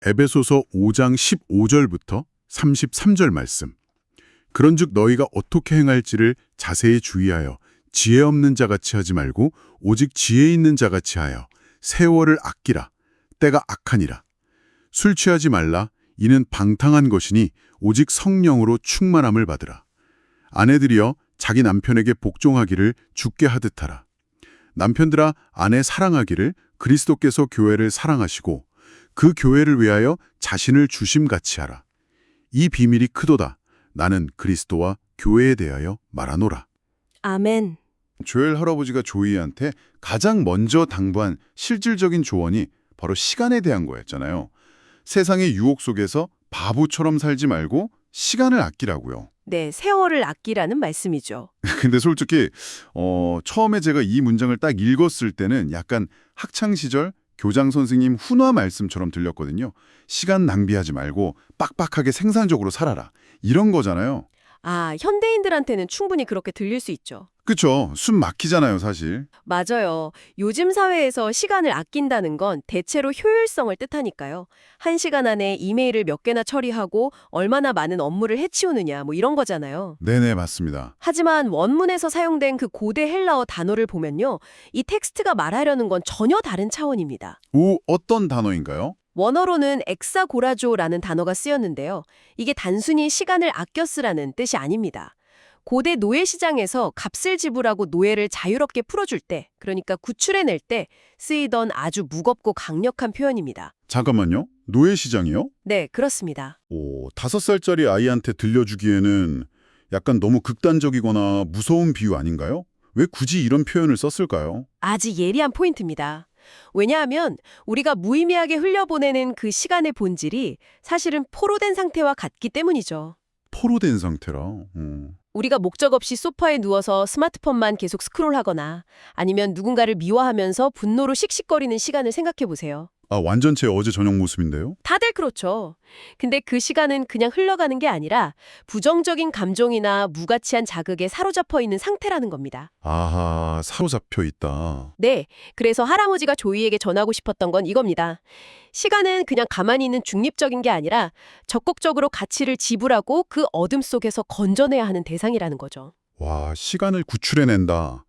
에베소서 5장 15절부터 33절 말씀. 그런즉 너희가 어떻게 행할지를 자세히 주의하여 지혜 없는 자같이 하지 말고 오직 지혜 있는 자같이 하여 세월을 아끼라. 때가 악하니라. 술 취하지 말라. 이는 방탕한 것이니 오직 성령으로 충만함을 받으라. 아내들이여 자기 남편에게 복종하기를 주께 하듯 하라. 남편들아 아내 사랑하기를 그리스도께서 교회를 사랑하시고 그 교회를 위하여 자신을 주심같이 하라. 이 비밀이 크도다. 나는 그리스도와 교회에 대하여 말하노라. 아멘. 조엘 할아버지가 조이한테 가장 먼저 당부한 실질적인 조언이 바로 시간에 대한 거였잖아요. 세상의 유혹 속에서 바보처럼 살지 말고 시간을 아끼라고요. 네, 세월을 아끼라는 말씀이죠. 근데 솔직히 처음에 제가 이 문장을 딱 읽었을 때는 약간 학창시절 교장 선생님 훈화 말씀처럼 들렸거든요. 시간 낭비하지 말고 빡빡하게 생산적으로 살아라. 이런 거잖아요. 아, 현대인들한테는 충분히 그렇게 들릴 수 있죠. 그쵸? 숨 막히잖아요, 사실. 맞아요. 요즘 사회에서 시간을 아낀다는 건 대체로 효율성을 뜻하니까요. 1시간 안에 이메일을 몇 개나 처리하고 얼마나 많은 업무를 해치우느냐 뭐 이런 거잖아요. 네네, 맞습니다. 하지만 원문에서 사용된 그 고대 헬라어 단어를 보면요. 이 텍스트가 말하려는 건 전혀 다른 차원입니다. 오, 어떤 단어인가요? 원어로는 엑사고라조라는 단어가 쓰였는데요. 이게 단순히 시간을 아껴 쓰라는 뜻이 아닙니다. 고대 노예 시장에서 값을 지불하고 노예를 자유롭게 풀어줄 때, 그러니까 구출해낼 때 쓰이던 아주 무겁고 강력한 표현입니다. 잠깐만요. 노예 시장이요? 네, 그렇습니다. 오, 5살짜리 아이한테 들려주기에는 약간 너무 극단적이거나 무서운 비유 아닌가요? 왜 굳이 이런 표현을 썼을까요? 아주 예리한 포인트입니다. 왜냐하면 우리가 무의미하게 흘려보내는 그 시간의 본질이 사실은 포로된 상태와 같기 때문이죠. 포로된 상태라. 우리가 목적 없이 소파에 누워서 스마트폰만 계속 스크롤하거나 아니면 누군가를 미워하면서 분노로 씩씩거리는 시간을 생각해 보세요. 아, 완전 제 어제 저녁 모습인데요? 다들 그렇죠. 근데 그 시간은 그냥 흘러가는 게 아니라 부정적인 감정이나 무가치한 자극에 사로잡혀 있는 상태라는 겁니다. 아하, 사로잡혀 있다. 네, 그래서 할아버지가 조이에게 전하고 싶었던 건 이겁니다. 시간은 그냥 가만히 있는 중립적인 게 아니라 적극적으로 가치를 지불하고 그 어둠 속에서 건져내야 하는 대상이라는 거죠. 와, 시간을 구출해낸다.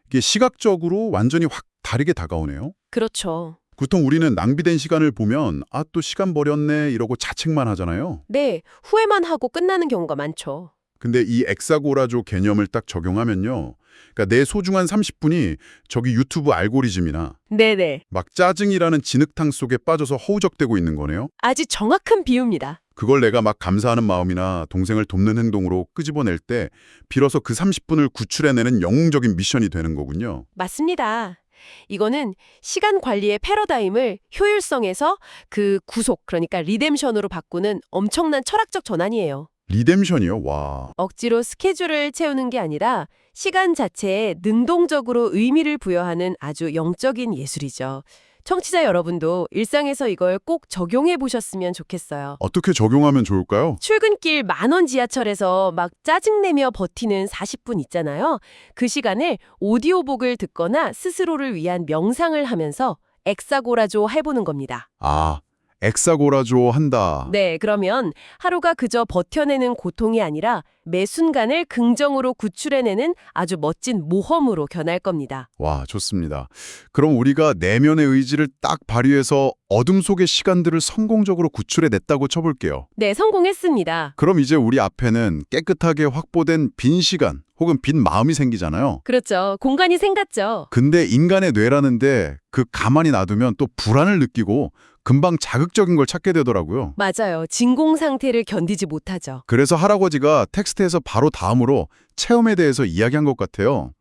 이게 시각적으로 완전히 확 다르게 다가오네요. 그렇죠. 보통 우리는 낭비된 시간을 보면 아, 또 시간 버렸네 이러고 자책만 하잖아요. 네, 후회만 하고 끝나는 경우가 많죠. 근데 이 엑사고라조 개념을 딱 적용하면요. 그러니까 내 소중한 30분이 저기 유튜브 알고리즘이나 네네. 막 짜증이라는 진흙탕 속에 빠져서 허우적대고 있는 거네요. 아주 정확한 비유입니다. 그걸 내가 막 감사하는 마음이나 동생을 돕는 행동으로 끄집어낼 때 비로소 그 30분을 구출해내는 영웅적인 미션이 되는 거군요. 맞습니다. 이거는 시간 관리의 패러다임을 효율성에서 그 구속, 그러니까 리뎀션으로 바꾸는 엄청난 철학적 전환이에요. 리뎀션이요? 와. 억지로 스케줄을 채우는 게 아니라 시간 자체에 능동적으로 의미를 부여하는 아주 영적인 예술이죠. 청취자 여러분도 일상에서 이걸 꼭 적용해 보셨으면 좋겠어요. 어떻게 적용하면 좋을까요? 출근길 10,000원 지하철에서 막 짜증내며 버티는 40분 있잖아요. 그 시간을 오디오북을 듣거나 스스로를 위한 명상을 하면서 엑사고라조 해보는 겁니다. 아, 엑사고라조 한다. 네, 그러면 하루가 그저 버텨내는 고통이 아니라 매 순간을 긍정으로 구출해내는 아주 멋진 모험으로 변할 겁니다. 와, 좋습니다. 그럼 우리가 내면의 의지를 딱 발휘해서 어둠 속의 시간들을 성공적으로 구출해냈다고 쳐볼게요. 네, 성공했습니다. 그럼 이제 우리 앞에는 깨끗하게 확보된 빈 시간 혹은 빈 마음이 생기잖아요. 그렇죠. 공간이 생겼죠. 근데 인간의 뇌라는데 그 가만히 놔두면 또 불안을 느끼고 금방 자극적인 걸 찾게 되더라고요. 맞아요. 진공 상태를 견디지 못하죠. 그래서 할아버지가 텍스트에서 바로 다음으로 체험에 대해서 이야기한 것 같아요.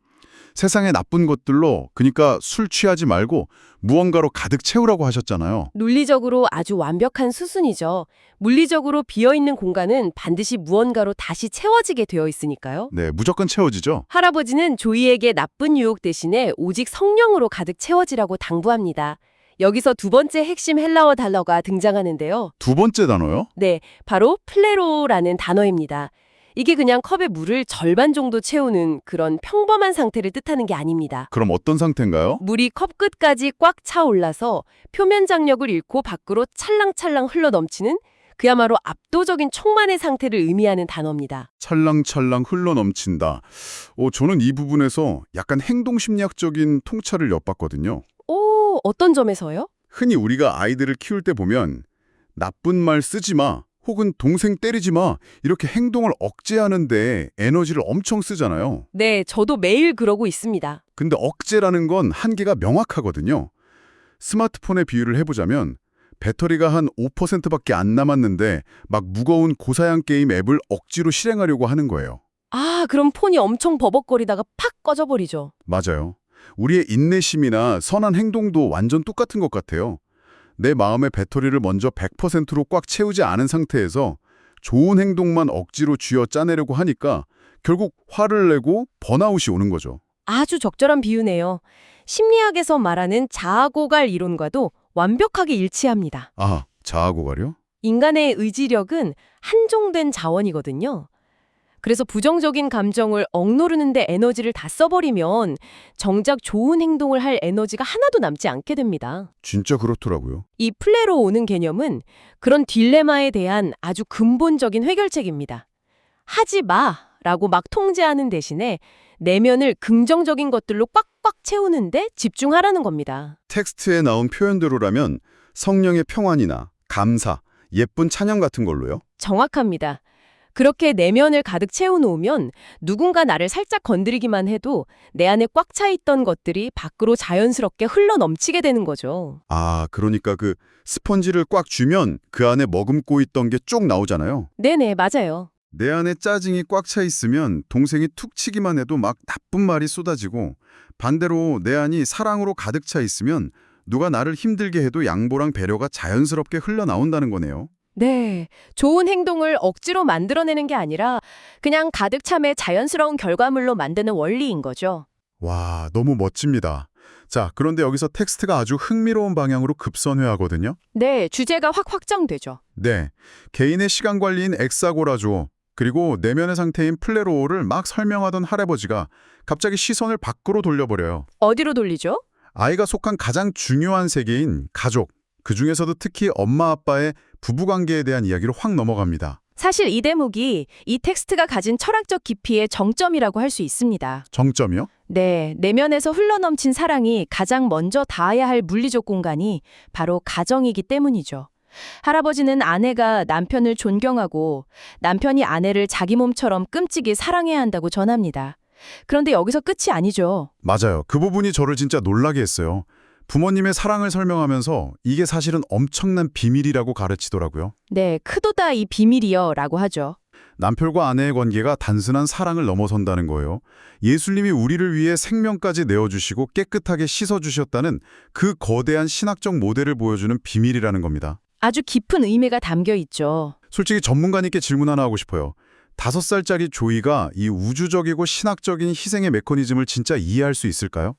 세상의 나쁜 것들로, 그러니까 술 취하지 말고 무언가로 가득 채우라고 하셨잖아요. 논리적으로 아주 완벽한 수순이죠. 물리적으로 비어있는 공간은 반드시 무언가로 다시 채워지게 되어 있으니까요. 네, 무조건 채워지죠. 할아버지는 조이에게 나쁜 유혹 대신에 오직 성령으로 가득 채워지라고 당부합니다. 여기서 두 번째 핵심 헬라어 단어가 등장하는데요. 두 번째 단어요? 네, 바로 플레로라는 단어입니다. 이게 그냥 컵에 물을 절반 정도 채우는 그런 평범한 상태를 뜻하는 게 아닙니다. 그럼 어떤 상태인가요? 물이 컵 끝까지 꽉 차 올라서 표면 장력을 잃고 밖으로 찰랑찰랑 흘러 넘치는 그야말로 압도적인 충만의 상태를 의미하는 단어입니다. 찰랑찰랑 흘러넘친다. 저는 이 부분에서 약간 행동심리학적인 통찰을 엿봤거든요. 오, 어떤 점에서요? 흔히 우리가 아이들을 키울 때 보면 나쁜 말 쓰지 마, 혹은 동생 때리지 마, 이렇게 행동을 억제하는데 에너지를 엄청 쓰잖아요. 네, 저도 매일 그러고 있습니다. 근데 억제라는 건 한계가 명확하거든요. 스마트폰의 비유를 해보자면 배터리가 한 5%밖에 안 남았는데 막 무거운 고사양 게임 앱을 억지로 실행하려고 하는 거예요. 아, 그럼 폰이 엄청 버벅거리다가 팍 꺼져버리죠. 맞아요. 우리의 인내심이나 선한 행동도 완전 똑같은 것 같아요. 내 마음의 배터리를 먼저 100%로 꽉 채우지 않은 상태에서 좋은 행동만 억지로 쥐어 짜내려고 하니까 결국 화를 내고 번아웃이 오는 거죠. 아주 적절한 비유네요. 심리학에서 말하는 자아고갈 이론과도 완벽하게 일치합니다. 아, 자아고갈이요? 인간의 의지력은 한정된 자원이거든요. 그래서 부정적인 감정을 억누르는데 에너지를 다 써버리면 정작 좋은 행동을 할 에너지가 하나도 남지 않게 됩니다. 진짜 그렇더라고요. 이 플레로 오는 개념은 그런 딜레마에 대한 아주 근본적인 해결책입니다. 하지 마라고 막 통제하는 대신에 내면을 긍정적인 것들로 꽉꽉 채우는데 집중하라는 겁니다. 텍스트에 나온 표현대로라면 성령의 평안이나 감사, 예쁜 찬양 같은 걸로요? 정확합니다. 그렇게 내면을 가득 채워놓으면 누군가 나를 살짝 건드리기만 해도 내 안에 꽉 차 있던 것들이 밖으로 자연스럽게 흘러넘치게 되는 거죠. 아, 그러니까 그 스펀지를 꽉 쥐면 그 안에 머금고 있던 게 쭉 나오잖아요. 네네, 맞아요. 내 안에 짜증이 꽉 차 있으면 동생이 툭 치기만 해도 막 나쁜 말이 쏟아지고, 반대로 내 안이 사랑으로 가득 차 있으면 누가 나를 힘들게 해도 양보랑 배려가 자연스럽게 흘러나온다는 거네요. 네, 좋은 행동을 억지로 만들어내는 게 아니라 그냥 가득 참의 자연스러운 결과물로 만드는 원리인 거죠. 와, 너무 멋집니다. 자, 그런데 여기서 텍스트가 아주 흥미로운 방향으로 급선회하거든요. 네, 주제가 확 확장되죠. 네, 개인의 시간 관리인 엑사고라조, 그리고 내면의 상태인 플레로를 막 설명하던 할아버지가 갑자기 시선을 밖으로 돌려버려요. 어디로 돌리죠? 아이가 속한 가장 중요한 세계인 가족, 그중에서도 특히 엄마 아빠의 부부관계에 대한 이야기로 확 넘어갑니다. 사실 이 대목이 이 텍스트가 가진 철학적 깊이의 정점이라고 할 수 있습니다. 정점이요? 네, 내면에서 흘러넘친 사랑이 가장 먼저 닿아야 할 물리적 공간이 바로 가정이기 때문이죠. 할아버지는 아내가 남편을 존경하고 남편이 아내를 자기 몸처럼 끔찍이 사랑해야 한다고 전합니다. 그런데 여기서 끝이 아니죠. 맞아요. 그 부분이 저를 진짜 놀라게 했어요. 부모님의 사랑을 설명하면서 이게 사실은 엄청난 비밀이라고 가르치더라고요. 네, 크도다 이 비밀이여 라고 하죠. 남편과 아내의 관계가 단순한 사랑을 넘어선다는 거예요. 예수님이 우리를 위해 생명까지 내어주시고 깨끗하게 씻어주셨다는 그 거대한 신학적 모델을 보여주는 비밀이라는 겁니다. 아주 깊은 의미가 담겨 있죠. 솔직히 전문가님께 질문 하나 하고 싶어요. 5살짜리 조이가 이 우주적이고 신학적인 희생의 메커니즘을 진짜 이해할 수 있을까요?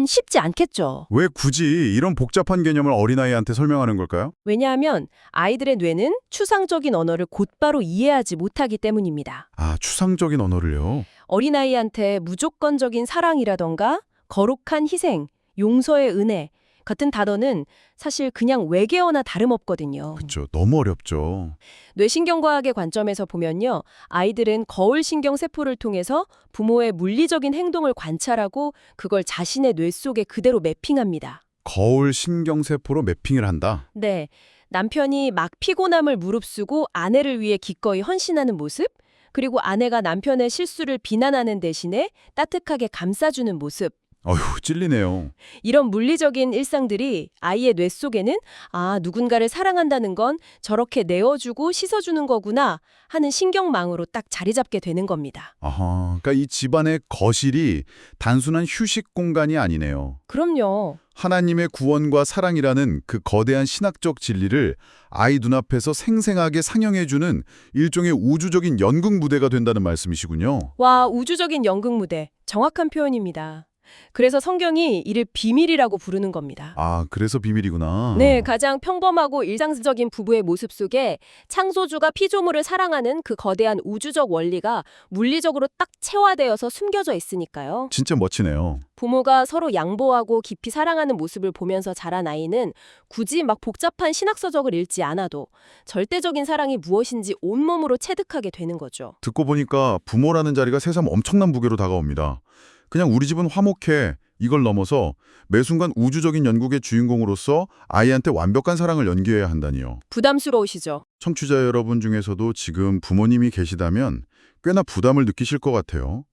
쉽지 않겠죠. 왜 굳이 이런 복잡한 개념을 어린아이한테 설명하는 걸까요? 왜냐하면 아이들의 뇌는 추상적인 언어를 곧바로 이해하지 못하기 때문입니다. 아, 추상적인 언어를요? 어린아이한테 무조건적인 사랑이라던가 거룩한 희생, 용서의 은혜 같은 단어는 사실 그냥 외계어나 다름없거든요. 그렇죠. 너무 어렵죠. 뇌신경과학의 관점에서 보면요. 아이들은 거울신경 세포를 통해서 부모의 물리적인 행동을 관찰하고 그걸 자신의 뇌 속에 그대로 매핑합니다. 거울 신경세포로 매핑을 한다. 네, 남편이 막 피곤함을 무릅쓰고 아내를 위해 기꺼이 헌신하는 모습, 그리고 아내가 남편의 실수를 비난하는 대신에 따뜻하게 감싸주는 모습, 어휴, 찔리네요. 이런 물리적인 일상들이 아이의 뇌 속에는 아, 누군가를 사랑한다는 건 저렇게 내어주고 씻어주는 거구나 하는 신경망으로 딱 자리 잡게 되는 겁니다. 아하, 그러니까 이 집안의 거실이 단순한 휴식 공간이 아니네요. 그럼요. 하나님의 구원과 사랑이라는 그 거대한 신학적 진리를 아이 눈앞에서 생생하게 상영해주는 일종의 우주적인 연극 무대가 된다는 말씀이시군요. 와, 우주적인 연극 무대. 정확한 표현입니다. 그래서 성경이 이를 비밀이라고 부르는 겁니다. 아, 그래서 비밀이구나. 네, 가장 평범하고 일상적인 부부의 모습 속에 창조주가 피조물을 사랑하는 그 거대한 우주적 원리가 물리적으로 딱 체화되어서 숨겨져 있으니까요. 진짜 멋지네요. 부모가 서로 양보하고 깊이 사랑하는 모습을 보면서 자란 아이는 굳이 막 복잡한 신학서적을 읽지 않아도 절대적인 사랑이 무엇인지 온몸으로 체득하게 되는 거죠. 듣고 보니까 부모라는 자리가 새삼 엄청난 무게로 다가옵니다. 그냥 우리 집은 화목해 이걸 넘어서 매 순간 우주적인 연극의 주인공으로서 아이한테 완벽한 사랑을 연기해야 한다니요. 부담스러우시죠? 청취자 여러분 중에서도 지금 부모님이 계시다면 꽤나 부담을 느끼실 것 같아요.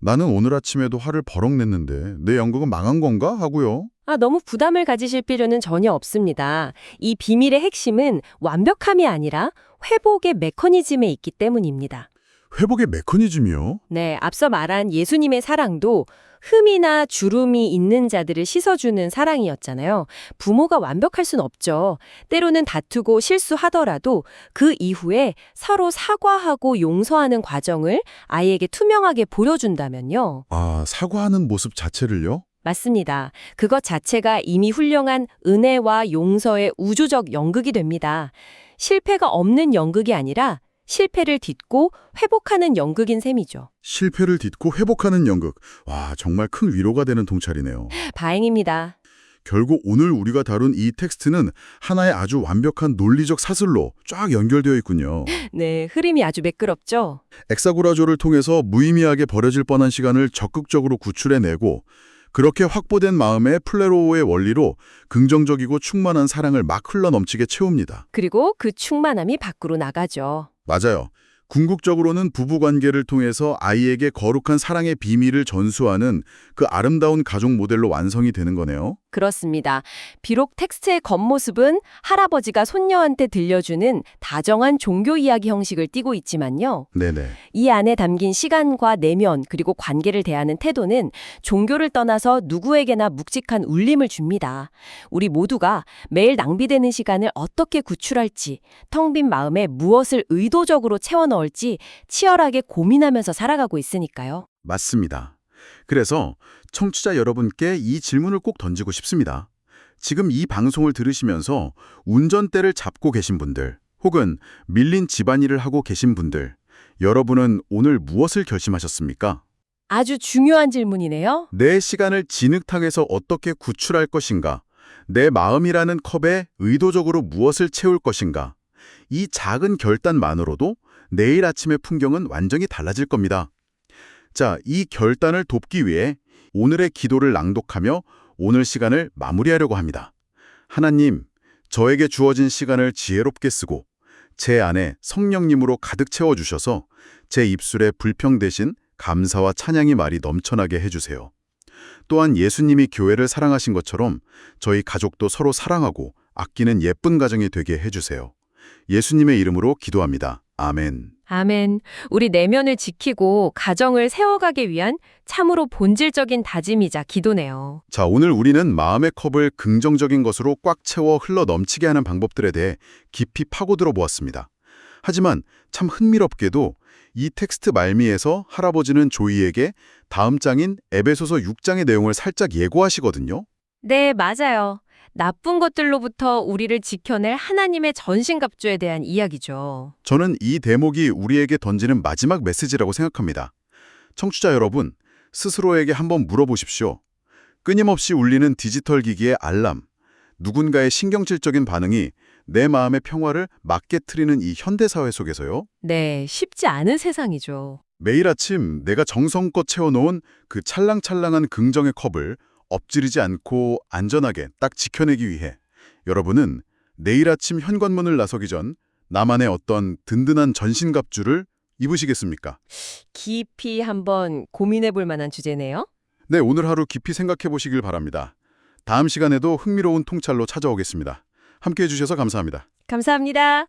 나는 오늘 아침에도 화를 버럭 냈는데 내 연극은 망한 건가? 하고요. 너무 부담을 가지실 필요는 전혀 없습니다. 이 비밀의 핵심은 완벽함이 아니라 회복의 메커니즘에 있기 때문입니다. 회복의 메커니즘이요? 네, 앞서 말한 예수님의 사랑도 흠이나 주름이 있는 자들을 씻어주는 사랑이었잖아요. 부모가 완벽할 순 없죠. 때로는 다투고 실수하더라도 그 이후에 서로 사과하고 용서하는 과정을 아이에게 투명하게 보여준다면요. 아, 사과하는 모습 자체를요? 맞습니다. 그것 자체가 이미 훌륭한 은혜와 용서의 우주적 연극이 됩니다. 실패가 없는 연극이 아니라 실패를 딛고 회복하는 연극인 셈이죠. 실패를 딛고 회복하는 연극. 와, 정말 큰 위로가 되는 통찰이네요. 다행입니다. 결국 오늘 우리가 다룬 이 텍스트는 하나의 아주 완벽한 논리적 사슬로 쫙 연결되어 있군요. 네, 흐름이 아주 매끄럽죠? 엑사고라조를 통해서 무의미하게 버려질 뻔한 시간을 적극적으로 구출해내고 그렇게 확보된 마음의 플레로우의 원리로 긍정적이고 충만한 사랑을 막 흘러넘치게 채웁니다. 그리고 그 충만함이 밖으로 나가죠. 맞아요. 궁극적으로는 부부관계를 통해서 아이에게 거룩한 사랑의 비밀을 전수하는 그 아름다운 가족 모델로 완성이 되는 거네요. 그렇습니다. 비록 텍스트의 겉모습은 할아버지가 손녀한테 들려주는 다정한 종교 이야기 형식을 띠고 있지만요. 네네. 이 안에 담긴 시간과 내면 그리고 관계를 대하는 태도는 종교를 떠나서 누구에게나 묵직한 울림을 줍니다. 우리 모두가 매일 낭비되는 시간을 어떻게 구출할지, 텅 빈 마음에 무엇을 의도적으로 채워 넣을지 치열하게 고민하면서 살아가고 있으니까요. 맞습니다. 그래서 청취자 여러분께 이 질문을 꼭 던지고 싶습니다. 지금 이 방송을 들으시면서 운전대를 잡고 계신 분들, 혹은 밀린 집안일을 하고 계신 분들, 여러분은 오늘 무엇을 결심하셨습니까? 아주 중요한 질문이네요. 내 시간을 진흙탕에서 어떻게 구출할 것인가? 내 마음이라는 컵에 의도적으로 무엇을 채울 것인가? 이 작은 결단만으로도 내일 아침의 풍경은 완전히 달라질 겁니다. 자, 이 결단을 돕기 위해 오늘의 기도를 낭독하며 오늘 시간을 마무리하려고 합니다. 하나님, 저에게 주어진 시간을 지혜롭게 쓰고 제 안에 성령님으로 가득 채워주셔서 제 입술에 불평 대신 감사와 찬양의 말이 넘쳐나게 해주세요. 또한 예수님이 교회를 사랑하신 것처럼 저희 가족도 서로 사랑하고 아끼는 예쁜 가정이 되게 해주세요. 예수님의 이름으로 기도합니다. 아멘. 아멘. 우리 내면을 지키고 가정을 세워가기 위한 참으로 본질적인 다짐이자 기도네요. 자, 오늘 우리는 마음의 컵을 긍정적인 것으로 꽉 채워 흘러 넘치게 하는 방법들에 대해 깊이 파고들어 보았습니다. 하지만 참 흥미롭게도 이 텍스트 말미에서 할아버지는 조이에게 다음 장인 에베소서 6장의 내용을 살짝 예고하시거든요. 네, 맞아요. 나쁜 것들로부터 우리를 지켜낼 하나님의 전신갑주에 대한 이야기죠. 저는 이 대목이 우리에게 던지는 마지막 메시지라고 생각합니다. 청취자 여러분, 스스로에게 한번 물어보십시오. 끊임없이 울리는 디지털 기기의 알람, 누군가의 신경질적인 반응이 내 마음의 평화를 맞게트리는 이 현대사회 속에서요. 네, 쉽지 않은 세상이죠. 매일 아침 내가 정성껏 채워놓은 그 찰랑찰랑한 긍정의 컵을 엎지르지 않고 안전하게 딱 지켜내기 위해 여러분은 내일 아침 현관문을 나서기 전 나만의 어떤 든든한 전신갑주를 입으시겠습니까? 깊이 한번 고민해 볼 만한 주제네요. 네, 오늘 하루 깊이 생각해 보시길 바랍니다. 다음 시간에도 흥미로운 통찰로 찾아오겠습니다. 함께해 주셔서 감사합니다. 감사합니다.